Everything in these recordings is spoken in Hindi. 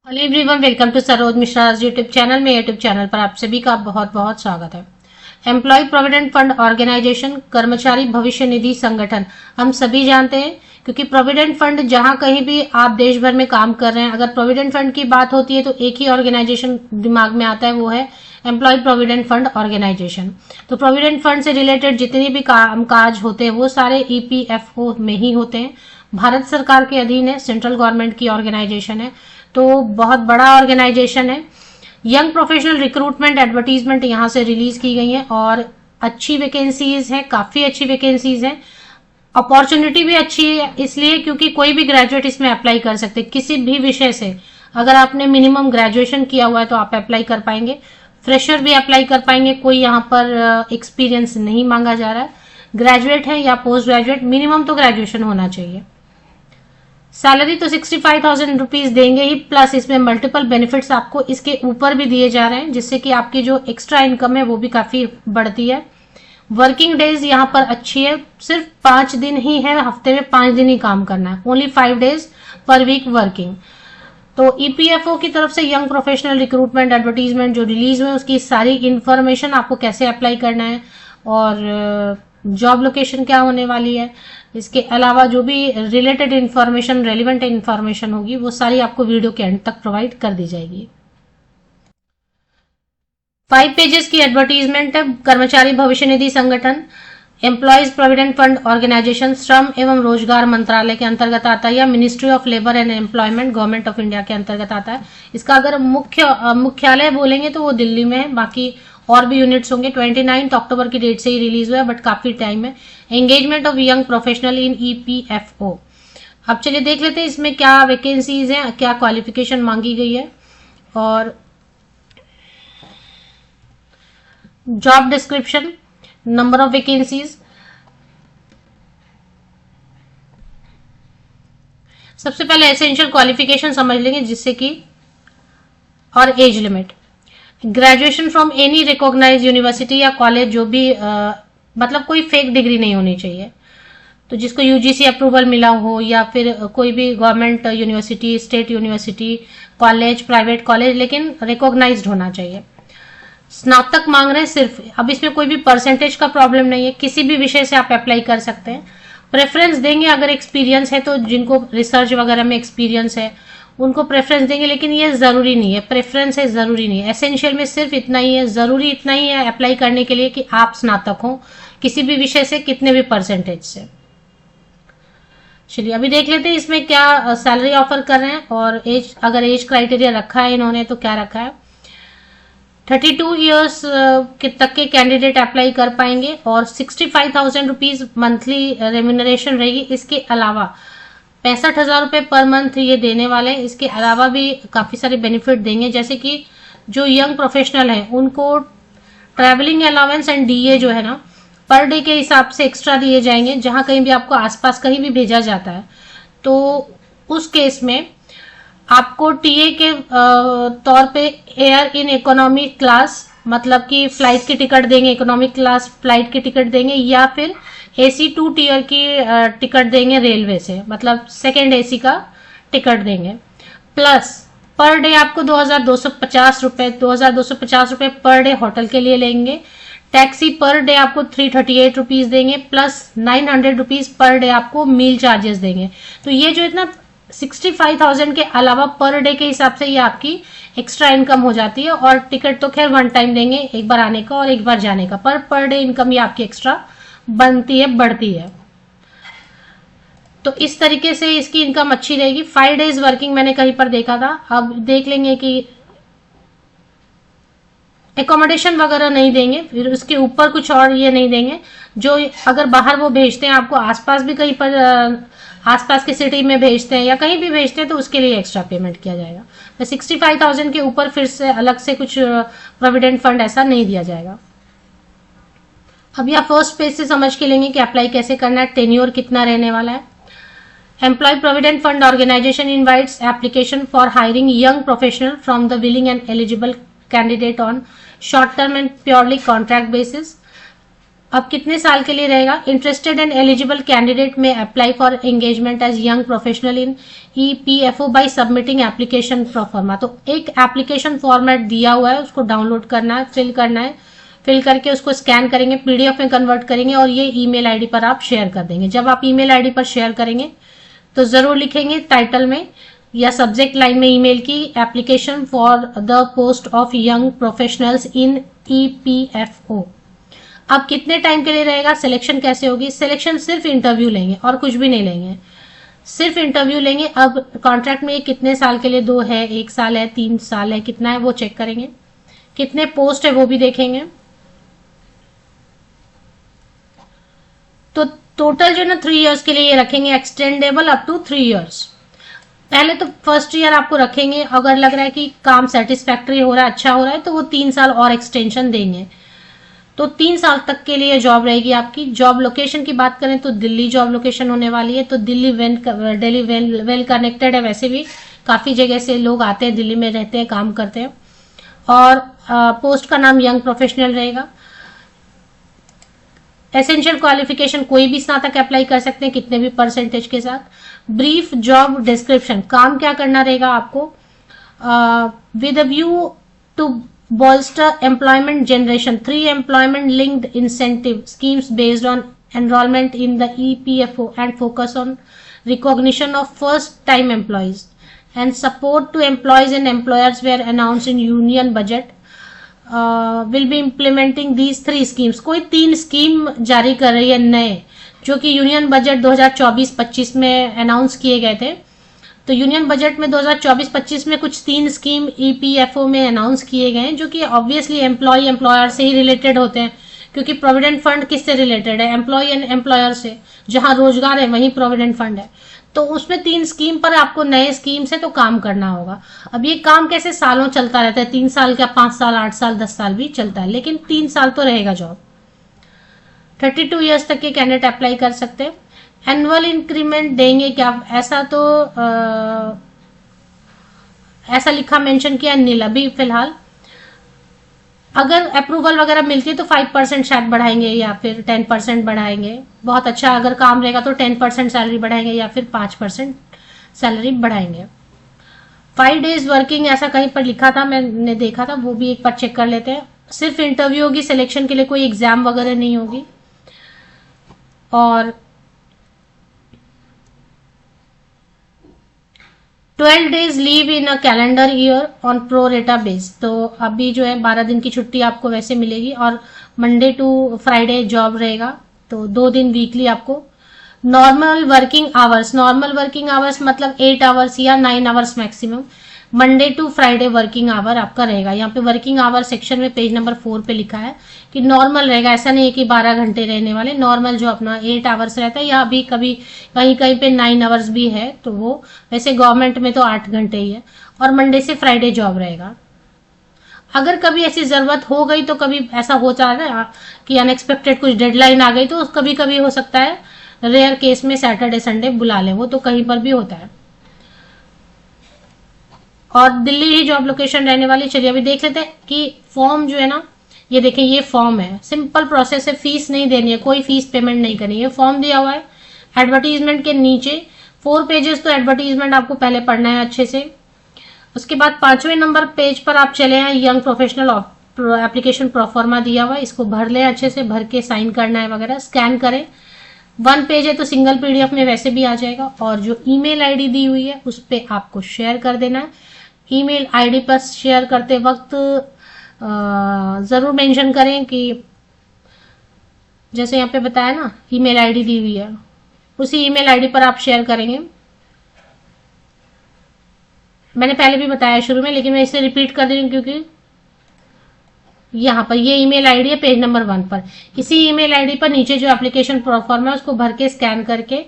Hello everyone, welcome to Saroj Mishra YouTube channel में। यूट्यूब चैनल पर आप सभी का बहुत बहुत स्वागत है। एम्प्लॉय प्रोविडेंट फंड ऑर्गेनाइजेशन, कर्मचारी भविष्य निधि संगठन, हम सभी जानते हैं क्योंकि प्रोविडेंट फंड जहां कहीं भी आप देश भर में काम कर रहे हैं, अगर प्रोविडेंट फंड की बात होती है तो एक ही ऑर्गेनाइजेशन दिमाग में आता है, वो है एम्प्लॉय प्रोविडेंट फंड ऑर्गेनाइजेशन। तो प्रोविडेंट फंड से रिलेटेड जितने भी काम काज होते हैं वो सारे ईपीएफओ में ही होते हैं। भारत सरकार के अधीन है, सेंट्रल गवर्नमेंट की ऑर्गेनाइजेशन है, तो बहुत बड़ा ऑर्गेनाइजेशन है। यंग प्रोफेशनल रिक्रूटमेंट एडवर्टीजमेंट यहाँ से रिलीज की गई है और अच्छी वैकेंसीज है, काफी अच्छी वैकेंसीज है। अपॉर्चुनिटी भी अच्छी है इसलिए क्योंकि कोई भी ग्रेजुएट इसमें अप्लाई कर सकते, किसी भी विषय से। अगर आपने मिनिमम ग्रेजुएशन किया हुआ है तो आप अप्लाई कर पाएंगे, फ्रेशर भी अप्लाई कर पाएंगे, कोई यहाँ पर एक्सपीरियंस नहीं मांगा जा रहा है। ग्रेजुएट है या पोस्ट ग्रेजुएट, मिनिमम तो ग्रेजुएशन होना चाहिए। सैलरी तो 65,000 रुपीज देंगे ही, प्लस इसमें मल्टीपल बेनिफिट्स आपको इसके ऊपर भी दिए जा रहे हैं, जिससे कि आपकी जो एक्स्ट्रा इनकम है वो भी काफी बढ़ती है। वर्किंग डेज यहाँ पर अच्छी है, सिर्फ 5 दिन ही है, हफ्ते में 5 दिन ही काम करना है, only 5 days per week working. तो ईपीएफओ की तरफ से यंग प्रोफेशनल रिक्रूटमेंट एडवर्टीजमेंट जो रिलीज हुए उसकी सारी इंफॉर्मेशन, आपको कैसे अप्लाई करना है और जॉब लोकेशन क्या होने वाली है, इसके अलावा जो भी रिलेटेड इंफॉर्मेशन, रेलिवेंट इंफॉर्मेशन होगी वो सारी आपको वीडियो के एंड तक प्रोवाइड कर दी जाएगी। 5 पेजेस की एडवर्टीजमेंट है। कर्मचारी भविष्य निधि संगठन, एम्प्लॉयज प्रोविडेंट फंड ऑर्गेनाइजेशन, श्रम एवं रोजगार मंत्रालय के अंतर्गत आता है या ministry of labour and employment, government of India के अंतर्गत आता है। इसका अगर मुख्यालय बोलेंगे तो वो दिल्ली में है, बाकी और भी यूनिट्स होंगे। 29 अक्टूबर की डेट से ही रिलीज हुआ है, बट काफी टाइम है। Engagement of young professional in EPFO. अब चलिए देख लेते हैं इसमें क्या वैकेंसीज हैं, क्या क्वालिफिकेशन मांगी गई है और job description, number of vacancies. सबसे पहले एसेंशियल क्वालिफिकेशन समझ लेंगे, जिससे कि और age limit. Graduation from any recognise university या कॉलेज, जो भी मतलब कोई फेक डिग्री नहीं होनी चाहिए, तो जिसको यूजीसी अप्रूवल मिला हो या फिर कोई भी government university, state university, college, private college, लेकिन रिकॉग्नाइज्ड होना चाहिए। स्नातक मांग रहे हैं सिर्फ। अब इसमें कोई भी परसेंटेज का प्रॉब्लम नहीं है, किसी भी विषय से आप अप्लाई कर सकते हैं। प्रेफरेंस देंगे अगर एक्सपीरियंस है तो, जिनको रिसर्च वगैरह में एक्सपीरियंस है उनको प्रेफरेंस देंगे, लेकिन ये जरूरी नहीं है। प्रेफरेंस है, जरूरी नहीं है। एसेंशियल में सिर्फ इतना ही है, जरूरी इतना ही है अप्लाई करने के लिए कि आप स्नातक हो किसी भी विषय से, कितने भी परसेंटेज से। चलिए अभी देख लेते हैं इसमें क्या सैलरी ऑफर कर रहे हैं और एज, अगर एज क्राइटेरिया रखा है इन्होंने तो क्या रखा है। 32 ईयर्स तक के कैंडिडेट अप्लाई कर पाएंगे और 65,000 रुपीज मंथली रेम्यूनरेशन रहेगी। इसके अलावा 65,000 रुपए पर मंथ ये देने वाले हैं। इसके अलावा भी काफी सारे बेनिफिट देंगे, जैसे कि जो यंग प्रोफेशनल है उनको ट्रैवलिंग अलाउंस एंड डीए जो है ना, पर डे के हिसाब से एक्स्ट्रा दिए जाएंगे। जहां कहीं भी आपको आसपास कहीं भी भेजा जाता है तो उस केस में आपको टीए के तौर पे एयर इन इकोनॉमी क्लास, मतलब कि फ्लाइट की टिकट देंगे, इकोनॉमिक क्लास फ्लाइट की टिकट देंगे, या फिर एसी 2 टीयर की टिकट देंगे रेलवे से, मतलब सेकेंड एसी का टिकट देंगे। प्लस पर डे आपको 2,250 रुपए पर डे होटल के लिए लेंगे। टैक्सी पर डे आपको 338 रुपीज देंगे, प्लस 900 रुपीज पर डे आपको मील चार्जेस देंगे। तो ये जो इतना 65,000 के अलावा पर डे के हिसाब से ये आपकी एक्स्ट्रा इनकम हो जाती है। और टिकट तो खैर वन टाइम देंगे, एक बार आने का और एक बार जाने का, पर डे इनकम ये आपकी एक्स्ट्रा बनती है, बढ़ती है। तो इस तरीके से इसकी इनकम अच्छी रहेगी। 5 डेज वर्किंग मैंने कहीं पर देखा था। अब देख लेंगे कि एकोमोडेशन वगैरह नहीं देंगे, फिर उसके ऊपर कुछ और ये नहीं देंगे। जो अगर बाहर वो भेजते हैं आपको, आसपास भी कहीं पर आसपास की सिटी में भेजते हैं या कहीं भी भेजते हैं तो उसके लिए एक्स्ट्रा पेमेंट किया जाएगा। तो 65,000 के ऊपर फिर से अलग से कुछ प्रोविडेंट फंड ऐसा नहीं दिया जाएगा। अभी आप फर्स्ट पेज से समझ के लेंगे कि अप्लाई कैसे करना है, टेन्योर कितना रहने वाला है। Employ provident fund organisation invites application for hiring young professional from the willing and eligible candidate on short term and purely contract basis. अब कितने साल के लिए रहेगा? Interested and eligible candidate may apply for engagement as young professional in EPFO by submitting application proforma. तो एक एप्लीकेशन फॉर्मेट दिया हुआ है, उसको डाउनलोड करना है, फिल करना है, फिल करके उसको स्कैन करेंगे, पीडीएफ में कन्वर्ट करेंगे और ये ईमेल आईडी पर आप शेयर कर देंगे। जब आप ईमेल आईडी पर शेयर करेंगे तो जरूर लिखेंगे टाइटल में या सब्जेक्ट लाइन में ईमेल की application for the post of young professionals in EPFO. अब कितने टाइम के लिए रहेगा? सिलेक्शन कैसे होगी? सिलेक्शन सिर्फ इंटरव्यू लेंगे और कुछ भी नहीं लेंगे, सिर्फ इंटरव्यू लेंगे। अब कॉन्ट्रैक्ट में कितने साल के लिए, 2 है, 1 साल है, 3 साल है, कितना है वो चेक करेंगे, कितने पोस्ट है वो भी देखेंगे। तो टोटल जो ना 3 इयर्स के लिए ये रखेंगे, एक्सटेंडेबल अप टू 3 इयर्स। पहले तो फर्स्ट ईयर आपको रखेंगे, अगर लग रहा है कि काम सेटिस्फैक्ट्री हो रहा है, अच्छा हो रहा है, तो वो 3 साल और एक्सटेंशन देंगे। तो 3 साल तक के लिए जॉब रहेगी आपकी। जॉब लोकेशन की बात करें तो दिल्ली जॉब लोकेशन होने वाली है। तो दिल्ली वेल कनेक्टेड है, वैसे भी काफी जगह से लोग आते हैं, दिल्ली में रहते हैं, काम करते हैं। और पोस्ट का नाम यंग प्रोफेशनल रहेगा। एसेंशियल क्वालिफिकेशन कोई भी स्नातक अप्लाई कर सकते हैं, कितने भी परसेंटेज के साथ। ब्रीफ जॉब डिस्क्रिप्शन, काम क्या करना रहेगा आपको, with a view to bolster employment generation, 3 employment linked incentive schemes based on enrollment in the EPFO and focus on recognition of first time employees and support to employees and employers were announced in union budget, will be implementing these 3 schemes। कोई 3 स्कीम जारी कर रही है नए, जो कि यूनियन बजट 2024-25 में अनाउंस किए गए थे। तो यूनियन बजट में 2024-25 में कुछ 3 स्कीम ईपीएफओ में अनाउंस किए गए हैं, जो कि ऑब्वियसली एम्प्लॉय एम्प्लॉयर से ही रिलेटेड होते हैं, क्योंकि प्रोविडेंट फंड किससे रिलेटेड है? एम्प्लॉय एंड एम्प्लॉयर से। जहां रोजगार है वहीं प्रोविडेंट फंड है। तो उसमें 3 स्कीम पर आपको नए स्कीम से तो काम करना होगा। अब ये काम कैसे सालों चलता रहता है, 3 साल क्या, 5 साल, 8 साल, 10 साल भी चलता है, लेकिन 3 साल तो रहेगा जॉब। 32 ईयर्स तक के कैंडिडेट अप्लाई कर सकते हैं। एनुअल इंक्रीमेंट देंगे क्या? ऐसा तो ऐसा लिखा मेंशन किया नील। अभी फिलहाल अगर अप्रूवल वगैरह मिलती है तो 5% शायद बढ़ाएंगे या फिर 10% बढ़ाएंगे। बहुत अच्छा अगर काम रहेगा तो 10% सैलरी बढ़ाएंगे या फिर 5% सैलरी बढ़ाएंगे। 5 डेज वर्किंग ऐसा कहीं पर लिखा था, मैंने देखा था, वो भी एक बार चेक कर लेते हैं। सिर्फ इंटरव्यू होगी, सिलेक्शन के लिए कोई एग्जाम वगैरह नहीं होगी। और 12 days leave in a calendar year on pro रेटा बेस। तो अभी जो है 12 दिन की छुट्टी आपको वैसे मिलेगी और मंडे टू फ्राइडे जॉब रहेगा, तो 2 दिन वीकली आपको। नॉर्मल वर्किंग आवर्स मतलब 8 आवर्स या 9 hours maximum. Monday to Friday working hour आपका रहेगा। यहाँ पे वर्किंग आवर सेक्शन में पेज नंबर 4 पे लिखा है कि नॉर्मल रहेगा, ऐसा नहीं है कि 12 घंटे रहने वाले। नॉर्मल जो अपना 8 आवर्स रहता है, या अभी कभी कहीं कहीं पे 9 आवर्स भी है, तो वो वैसे गवर्नमेंट में तो 8 घंटे ही है। और मंडे से फ्राइडे जॉब रहेगा। अगर कभी ऐसी जरूरत हो गई तो कभी ऐसा हो जाता है कि अनएक्सपेक्टेड कुछ डेडलाइन आ गई, तो कभी कभी हो सकता है रेयर केस में सैटरडे संडे बुला ले, वो तो कहीं पर भी होता है। और दिल्ली ही जॉब लोकेशन रहने वाली। चलिए अभी देख लेते हैं कि फॉर्म जो है ना, ये देखें, ये फॉर्म है, सिंपल प्रोसेस है, फीस नहीं देनी है, कोई फीस पेमेंट नहीं करनी है। फॉर्म दिया हुआ है एडवर्टीजमेंट के नीचे 4 पेजेस, तो एडवर्टीजमेंट आपको पहले पढ़ना है अच्छे से। उसके बाद 5वें नंबर पेज पर आप चले हैं, यंग प्रोफेशनल एप्लीकेशन प्रोफॉर्मा दिया हुआ है, इसको भर ले अच्छे से, भर के साइन करना है वगैरह, स्कैन करें। 1 पेज है तो सिंगल पीडीएफ में वैसे भी आ जाएगा। और जो ईमेल आईडी दी हुई है उस पर आपको शेयर कर देना है। ईमेल आईडी पर शेयर करते वक्त जरूर मेंशन करें कि जैसे यहाँ पे बताया ना, ईमेल आईडी दी हुई है, उसी ईमेल आईडी पर आप शेयर करेंगे। मैंने पहले भी बताया शुरू में, लेकिन मैं इसे रिपीट कर दे रही हूँ क्योंकि यहाँ पर ये ईमेल आईडी है पेज नंबर 1 पर। इसी ईमेल आईडी पर नीचे जो एप्लीकेशन प्रोफॉर्म है उसको भर के स्कैन करके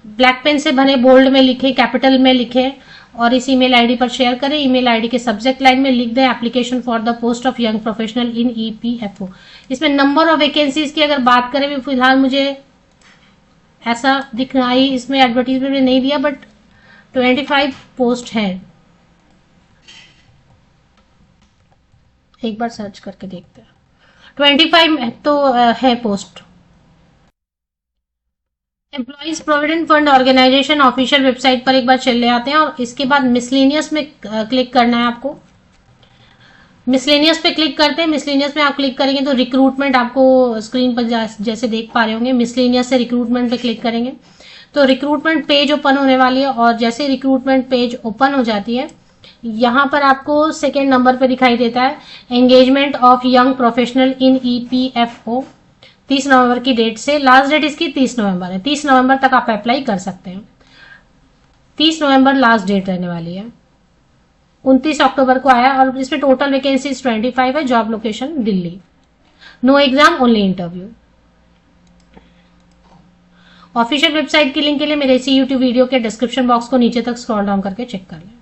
ब्लैक पेन से भरे, बोल्ड में लिखे, कैपिटल में लिखे और इस ईमेल आईडी पर शेयर करें। ईमेल आईडी के सब्जेक्ट लाइन में लिख दें application for the post of young professional in EPFO. इसमें नंबर ऑफ वैकेंसीज की अगर बात करें, भी फिलहाल मुझे ऐसा दिखाई इसमें एडवर्टीजमेंट में नहीं दिया, बट 25 पोस्ट है। एक बार सर्च करके देखते हैं। 25 तो है post. Employees provident fund organisation official website पर एक बार चले आते हैं और इसके बाद मिसलेनियस में क्लिक करना है आपको। मिसलेनियस पे क्लिक करते हैं। मिसलेनियस में आप क्लिक करेंगे तो रिक्रूटमेंट आपको स्क्रीन पर जैसे देख पा रहे होंगे, मिसलेनियस से रिक्रूटमेंट पे क्लिक करेंगे तो रिक्रूटमेंट पेज ओपन होने वाली है। और जैसे रिक्रूटमेंट पेज ओपन हो जाती है, यहां पर आपको सेकेंड नंबर पे दिखाई देता है engagement of young professional in EPFO. 30 नवंबर की डेट से, लास्ट डेट इसकी 30 नवंबर है। 30 नवंबर तक आप अप्लाई कर सकते हैं। 30 नवंबर लास्ट डेट रहने वाली है। 29 अक्टूबर को आया और इसमें टोटल वैकेंसी 25 है। Job location Delhi. No exam, only interview. Official website की लिंक के लिए मेरे इसी यूट्यूब वीडियो के डिस्क्रिप्शन बॉक्स को नीचे तक स्क्रॉल डाउन करके चेक कर लें।